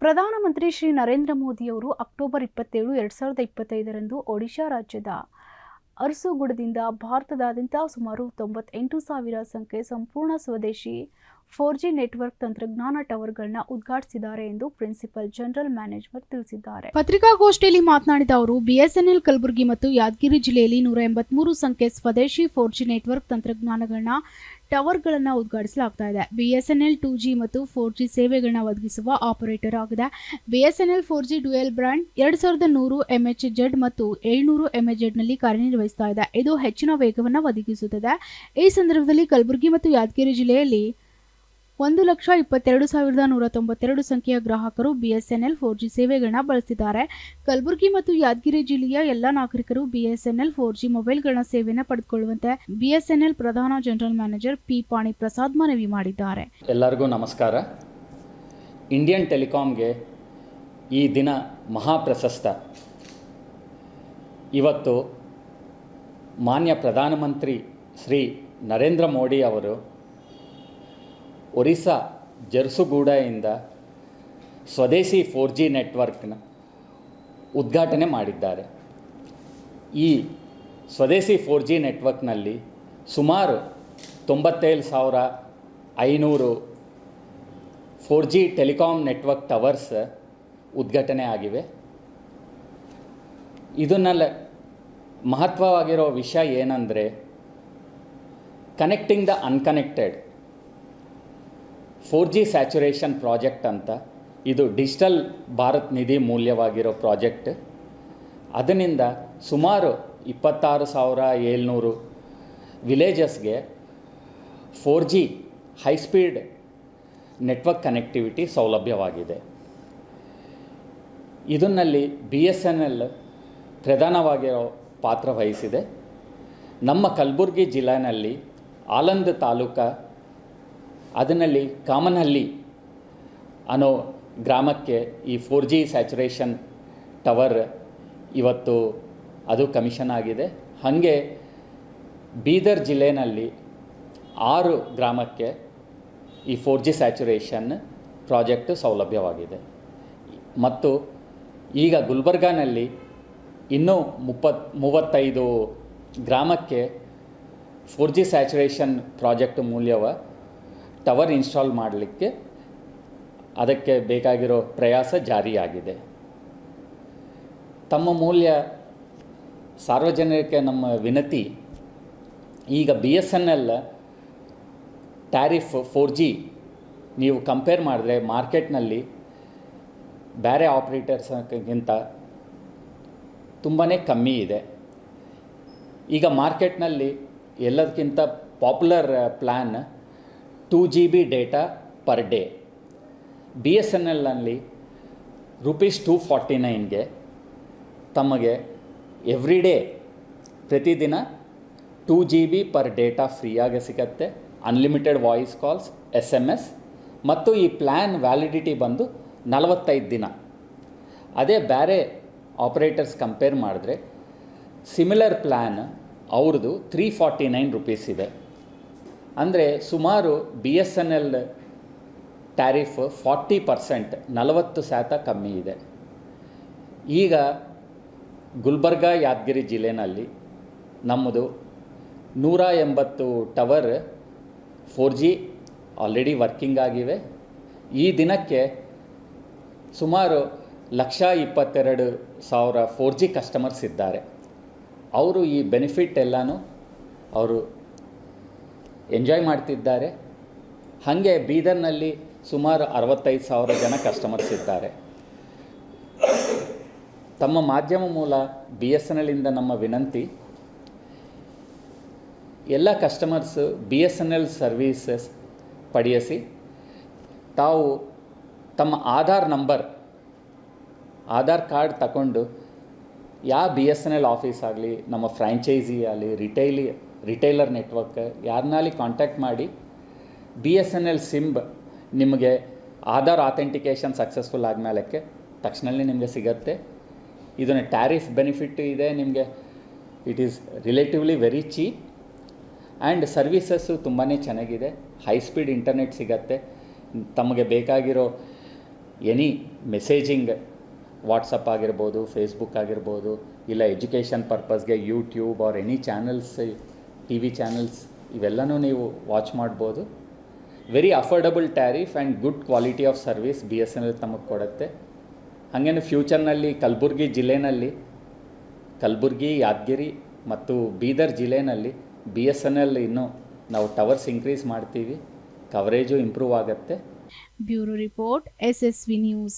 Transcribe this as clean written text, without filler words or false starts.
ಪ್ರಧಾನಮಂತ್ರಿ ಶ್ರೀ ನರೇಂದ್ರ ಮೋದಿಯವರು ಅಕ್ಟೋಬರ್ 27, 2025ರಂದು ಒಡಿಶಾ ರಾಜ್ಯದ ಅರ್ಸುಗುಡದಿಂದ ಭಾರತದಾದ್ಯಂತ ಸುಮಾರು 98,000 ಸಂಖ್ಯೆ ಸಂಪೂರ್ಣ ಸ್ವದೇಶಿ 4G ನೆಟ್ವರ್ಕ್ ತಂತ್ರಜ್ಞಾನ ಟವರ್ಗಳನ್ನು ಉದ್ಘಾಟಿಸಿದ್ದಾರೆ ಎಂದು ಪ್ರಿನ್ಸಿಪಲ್ ಜನರಲ್ ಮ್ಯಾನೇಜರ್ ತಿಳಿಸಿದ್ದಾರೆ. ಪತ್ರಿಕಾಗೋಷ್ಠಿಯಲ್ಲಿ ಮಾತನಾಡಿದ ಅವರು, ಬಿಎಸ್ಎನ್ಎಲ್ ಕಲಬುರಗಿ ಮತ್ತು ಯಾದಗಿರಿ ಜಿಲ್ಲೆಯಲ್ಲಿ 183 ಸಂಖ್ಯೆ ಸ್ವದೇಶಿ 4G ನೆಟ್ವರ್ಕ್ ತಂತ್ರಜ್ಞಾನಗಳನ್ನ ಟವರ್ಗಳನ್ನು ಉದ್ಘಾಟಿಸಲಾಗ್ತಾ ಇದೆ. ಬಿಎಸ್ಎನ್ಎಲ್ 2G ಮತ್ತು 4G ಸೇವೆಗಳನ್ನ ಒದಗಿಸುವ ಆಪರೇಟರ್ ಆಗಿದೆ. BSNL 4G dual brand 2100 mHz ಮತ್ತು 700 mHz ನಲ್ಲಿ ಕಾರ್ಯನಿರ್ವಹಿಸ್ತಾ ಇದೆ. ಇದು ಹೆಚ್ಚಿನ ವೇಗವನ್ನು ಒದಗಿಸುತ್ತದೆ. ಈ ಸಂದರ್ಭದಲ್ಲಿ ಕಲಬುರಗಿ ಮತ್ತು ಯಾದಗಿರಿ ಜಿಲ್ಲೆಯಲ್ಲಿ 1,22,192 ಸಂಖ್ಯೆಯ ಗ್ರಾಹಕರು ಬಿಎಸ್ಎನ್ಎಲ್ 4G ಸೇವೆಗಳನ್ನ ಬಳಸಿದ್ದಾರೆ. ಕಲಬುರಗಿ ಮತ್ತು ಯಾದಗಿರಿ ಜಿಲ್ಲೆಯ ಎಲ್ಲ ನಾಗರಿಕರು ಬಿಎಸ್ಎನ್ಎಲ್ 4G ಮೊಬೈಲ್ಗಳ ಸೇವೆಯನ್ನು ಪಡೆದುಕೊಳ್ಳುವಂತೆ ಬಿಎಸ್ಎನ್ಎಲ್ ಪ್ರಧಾನ ಜನರಲ್ ಮ್ಯಾನೇಜರ್ ಪಿ ಪಾಣಿ ಪ್ರಸಾದ್ ಮನವಿ ಮಾಡಿದ್ದಾರೆ. ಎಲ್ಲರಿಗೂ ನಮಸ್ಕಾರ. ಇಂಡಿಯನ್ ಟೆಲಿಕಾಂಗೆ ಈ ದಿನ ಮಹಾಪ್ರಶಸ್ತ. ಇವತ್ತು ಮಾನ್ಯ ಪ್ರಧಾನಮಂತ್ರಿ ಶ್ರೀ ನರೇಂದ್ರ ಮೋದಿ ಅವರು ಒರಿಸ್ಸಾ ಜರ್ಸುಗೂಡದಿಂದ ಸ್ವದೇಶಿ 4G ನೆಟ್ವರ್ಕ್ನ ಉದ್ಘಾಟನೆ ಮಾಡಿದ್ದಾರೆ. ಈ ಸ್ವದೇಶಿ 4G ನೆಟ್ವರ್ಕ್ನಲ್ಲಿ ಸುಮಾರು 97,500 4G ಟೆಲಿಕಾಂ ನೆಟ್ವರ್ಕ್ ಟವರ್ಸ್ ಉದ್ಘಾಟನೆ ಆಗಿವೆ. ಇದನ್ನೆಲ್ಲ ಮಹತ್ವವಾಗಿರೋ ವಿಷಯ ಏನಂದರೆ, connecting the unconnected 4G saturation project ಅಂತ. ಇದು ಡಿಜಿಟಲ್ ಭಾರತ್ ನಿಧಿ ಮೂಲ್ಯವಾಗಿರೋ ಪ್ರಾಜೆಕ್ಟ್. ಅದರಿಂದ ಸುಮಾರು 26,700 ವಿಲೇಜಸ್ಗೆ 4G ಹೈಸ್ಪೀಡ್ ನೆಟ್ವರ್ಕ್ ಕನೆಕ್ಟಿವಿಟಿ ಸೌಲಭ್ಯವಾಗಿದೆ. ಇದರಲ್ಲಿ BSNL ಪ್ರಧಾನವಾಗಿರೋ ಪಾತ್ರ ವಹಿಸಿದೆ. ನಮ್ಮ ಕಲಬುರಗಿ ಜಿಲ್ಲೆಯಲ್ಲಿ ಆಲಂದ್ ತಾಲೂಕು ಅದರಲ್ಲಿ ಕಾಮನಹಳ್ಳಿ ಅನ್ನೋ ಗ್ರಾಮಕ್ಕೆ ಈ 4G ಸ್ಯಾಚುರೇಷನ್ ಟವರ್ ಇವತ್ತು ಅದು ಕಮಿಷನ್ ಆಗಿದೆ. ಹಾಗೆ ಬೀದರ್ ಜಿಲ್ಲೆಯಲ್ಲಿ 6 ಗ್ರಾಮಕ್ಕೆ ಈ 4G ಸ್ಯಾಚುರೇಷನ್ ಪ್ರಾಜೆಕ್ಟ್ ಸೌಲಭ್ಯವಾಗಿದೆ. ಮತ್ತು ಈಗ ಗುಲ್ಬರ್ಗಾನಲ್ಲಿ ಇನ್ನೂ 35 ಗ್ರಾಮಕ್ಕೆ 4G ಸ್ಯಾಚುರೇಷನ್ ಪ್ರಾಜೆಕ್ಟ್ ಮೂಲ್ಯವ ಟವರ್ ಇನ್ಸ್ಟಾಲ್ ಮಾಡಲಿಕ್ಕೆ ಅದಕ್ಕೆ ಬೇಕಾಗಿರೋ ಪ್ರಯಾಸ ಜಾರಿಯಾಗಿದೆ. ತಮ್ಮ ಮೂಲ್ಯ ಸಾರ್ವಜನಿಕರಿಗೆ ನಮ್ಮ ವಿನತಿ, ಈಗ BSNL ಟ್ಯಾರಿಫ್ 4G ನೀವು ಕಂಪೇರ್ ಮಾಡಿದ್ರೆ ಮಾರ್ಕೆಟ್ನಲ್ಲಿ ಬೇರೆ ಆಪ್ರೇಟರ್ಸ್ಗಿಂತ ತುಂಬಾ ಕಮ್ಮಿ ಇದೆ. ಈಗ ಮಾರ್ಕೆಟ್ನಲ್ಲಿ ಎಲ್ಲದಕ್ಕಿಂತ popular plan 2 GB data per day. BSNLನಲ್ಲಿ ₹249ಗೆ ತಮಗೆ ಎವ್ರಿ ಡೇ ಪ್ರತಿದಿನ 2 GB ಪರ್ ಡೇಟಾ ಫ್ರೀಯಾಗಿ ಸಿಗತ್ತೆ. ಅನ್ಲಿಮಿಟೆಡ್ ವಾಯ್ಸ್ ಕಾಲ್ಸ್, SMS ಮತ್ತು ಈ ಪ್ಲ್ಯಾನ್ ವ್ಯಾಲಿಡಿಟಿ ಬಂದು 45 ದಿನ. ಅದೇ ಬೇರೆ ಆಪ್ರೇಟರ್ಸ್ ಕಂಪೇರ್ ಮಾಡಿದ್ರೆ ಸಿಮಿಲರ್ ಪ್ಲ್ಯಾನ್ ಅವ್ರದ್ದು ₹349 ಇದೆ. ಅಂದರೆ ಸುಮಾರು BSNL ಟ್ಯಾರಿಫ್ 40%, 40% ಕಮ್ಮಿ ಇದೆ. ಈಗ ಗುಲ್ಬರ್ಗಾ ಯಾದಗಿರಿ ಜಿಲ್ಲೆಯಲ್ಲಿ ನಮ್ಮದು 180 ಟವರ್ 4G ಆಲ್ರೆಡಿ ವರ್ಕಿಂಗ್ ಆಗಿವೆ. ಈ ದಿನಕ್ಕೆ ಸುಮಾರು 122,000 4G ಕಸ್ಟಮರ್ಸ್ ಇದ್ದಾರೆ. ಅವರು ಈ ಬೆನಿಫಿಟ್ ಎಲ್ಲನೂ ಅವರು ಎಂಜಾಯ್ ಮಾಡ್ತಿದ್ದಾರೆ. ಹಾಗೆ ಬೀದರ್ನಲ್ಲಿ ಸುಮಾರು 65,000 ಜನ ಕಸ್ಟಮರ್ಸ್ ಇದ್ದಾರೆ. ತಮ್ಮ ಮಾಧ್ಯಮ ಮೂಲ BSNLಯಿಂದ ನಮ್ಮ ವಿನಂತಿ, ಎಲ್ಲ ಕಸ್ಟಮರ್ಸ್ BSNL ಸರ್ವೀಸಸ್ ಪಡೆಯಿಸಿ ತಾವು ತಮ್ಮ ಆಧಾರ್ ಕಾರ್ಡ್ ತಗೊಂಡು ಯಾವ BSNL ಆಫೀಸ್ ಆಗಲಿ, ನಮ್ಮ ಫ್ರ್ಯಾಂಚೈಸಿ ಆಗಲಿ, ರಿಟೈಲರ್ ನೆಟ್ವರ್ಕ್ ಯಾರನ್ನಾಲಿ ಕಾಂಟ್ಯಾಕ್ಟ್ ಮಾಡಿ BSNL ಸಿಮ್ ನಿಮಗೆ ಆಧಾರ್ ಅಥೆಂಟಿಕೇಷನ್ ಸಕ್ಸಸ್ಫುಲ್ ಆದಮೇಲಕ್ಕೆ ತಕ್ಷಣವೇ ನಿಮಗೆ ಸಿಗುತ್ತೆ. ಇದನ್ನು ಟ್ಯಾರಿಫ್ ಬೆನಿಫಿಟ್ ಇದೆ ನಿಮಗೆ. It is relatively very cheap and services ತುಂಬಾ ಚೆನ್ನಾಗಿದೆ. ಹೈ ಸ್ಪೀಡ್ ಇಂಟರ್ನೆಟ್ ಸಿಗತ್ತೆ. ತಮಗೆ ಬೇಕಾಗಿರೋ ಎನಿ ಮೆಸೇಜಿಂಗ್ ವಾಟ್ಸಪ್ ಆಗಿರ್ಬೋದು, ಫೇಸ್ಬುಕ್ ಆಗಿರ್ಬೋದು, ಇಲ್ಲ ಎಜುಕೇಷನ್ ಪರ್ಪಸ್ಗೆ YouTube or any channels, T V channels ಇವೆಲ್ಲನೂ ನೀವು ವಾಚ್ ಮಾಡ್ಬೋದು. Very affordable tariff and good quality of service BSNL ತಮಗೆ ಕೊಡುತ್ತೆ. ಹಾಗೇನು ಫ್ಯೂಚರ್ನಲ್ಲಿ ಕಲಬುರಗಿ ಜಿಲ್ಲೆನಲ್ಲಿ, ಕಲಬುರಗಿ, ಯಾದಗಿರಿ ಮತ್ತು ಬೀದರ್ ಜಿಲ್ಲೆನಲ್ಲಿ BSNL ಇನ್ನೂ ನಾವು ಟವರ್ಸ್ ಇನ್ಕ್ರೀಸ್ ಮಾಡ್ತೀವಿ, ಕವರೇಜು ಇಂಪ್ರೂವ್ ಆಗುತ್ತೆ. Bureau report SSV news.